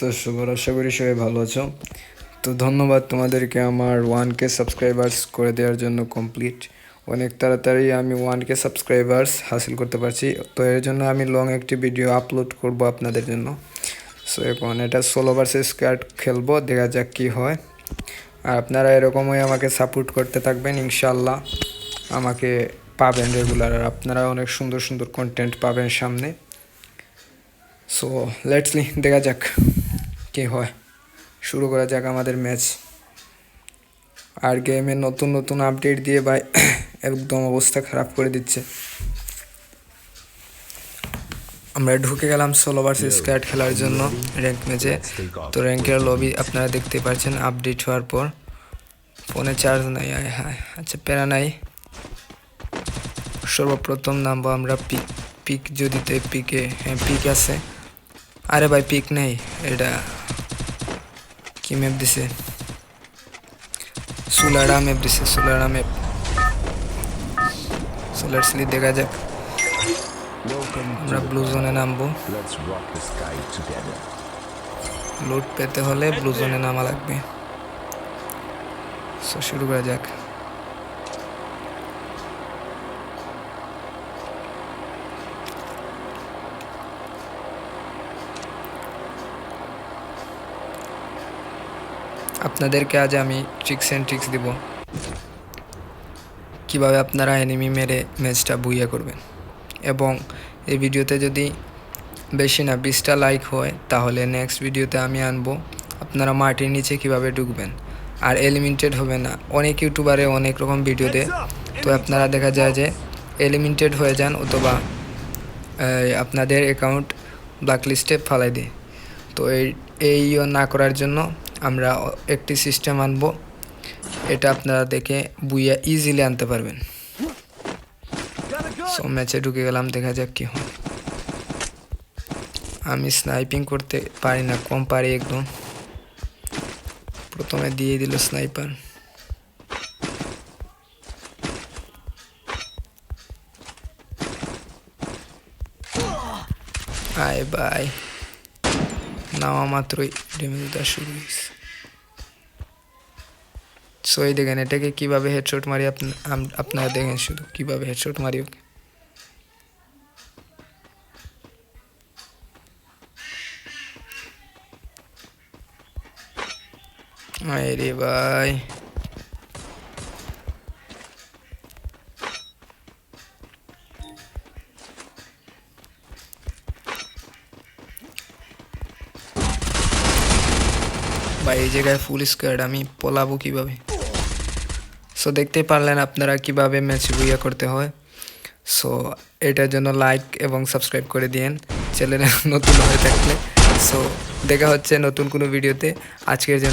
তো শুভর আশা করি সবাই ভালো আছো। তো ধন্যবাদ তোমাদেরকে আমার 1K সাবস্ক্রাইবার্স করে দেওয়ার জন্য। কমপ্লিট অনেক তাড়াতাড়ি আমি 1K সাবস্ক্রাইবার্স হাসিল করতে পারছি। তো এর জন্য আমি লং একটি ভিডিও আপলোড করব আপনাদের জন্য। সো এখন এটা সোলো ভার্সেস স্কোয়াড খেলবো, দেখা যাক কী হয়। আর আপনারা এরকমই আমাকে সাপোর্ট করতে থাকবেন, ইনশাল্লাহ আমাকে পাবেন রেগুলার। আর আপনারা অনেক সুন্দর সুন্দর কন্টেন্ট পাবেন সামনে। সো লেটসলি দেখা যাক কী হয়। শুরু করা যাক আমাদের ম্যাচ। আর গেমে নতুন নতুন আপডেট দিয়ে ভাই একদম অবস্থা খারাপ করে দিচ্ছে। আমরা ঢুকে গেলাম সোলো ভার্সেস স্কোয়াড খেলার জন্য র্যাঙ্ক ম্যাচে। তো র্যাঙ্কের লবি আপনারা দেখতে পাচ্ছেন আপডেট হওয়ার পর। ফোনে চার্জ নাই, হ্যাঁ আচ্ছা প্যারা নাই। সর্বপ্রথম নামবো আমরা পিক যদিতে পিকে, হ্যাঁ পিক আছে। আরে ভাই পিক নেই, এটা কি ম্যাপ দিছে? সুলারা ম্যাপ দিছে, সুলারা ম্যাপ। সোলারসলি দেখা যাক। আমরা ব্লু জোনে নামবো। লুট পেতে হলে ব্লু জোনে নামা লাগবে। সো শুরু করা যাক। আপনাদেরকে আজ আমি ট্রিক্স অ্যান্ড ট্রিক্স দিব, কিভাবে আপনারা এনিমি মেরে ম্যাচটা বুইয়া করবেন। এবং এই ভিডিওতে যদি বেশি না 20টা লাইক হয় তাহলে নেক্সট ভিডিওতে আমি আনবো আপনারা মাটির নিচে কিভাবে ঢুকবেন আর এলিমিনেটেড হবে না। অনেক ইউটিউবারে অনেক রকম ভিডিও দেয়, তো আপনারা দেখা যায় যে এলিমিনেটেড হয়ে যান অথবা আপনাদের অ্যাকাউন্ট ব্ল্যাকলিস্টে ফালাই দেয়। তো এই না করার জন্য আমরা একটি সিস্টেম আনবো, এটা আপনারা দেখে বুইয়া ইজিলি আনতে পারবেন। সো ম্যাচে ঢুকে গেলাম, দেখা যাক কি হয়। আমি স্নাইপিং করতে পারি না, কম পারি একদম। প্রথমে দিয়ে দিল স্নাইপার। আয় বাই, নামা মাত্রই ড্যামেজ দেওয়া শুরু হয়েছে। সো এই দেখেন এটাকে কীভাবে হেডশট মারি, আপনারা দেখেন শুধু কীভাবে হেডশট মারি ওকে। আরে ভাই ভাই এই জায়গায় ফুল স্কোয়াড, আমি পলাবো কিভাবে? সো দেখতে পারলেন আপনারা কিভাবে ম্যাচ বুইয়া করতে হয়। সো এটার জন্য লাইক এবং সাবস্ক্রাইব করে দিন চ্যানেলে নতুন হয়ে থাকলে। সো দেখা হচ্ছে নতুন কোনো ভিডিওতে। আজকের জন্য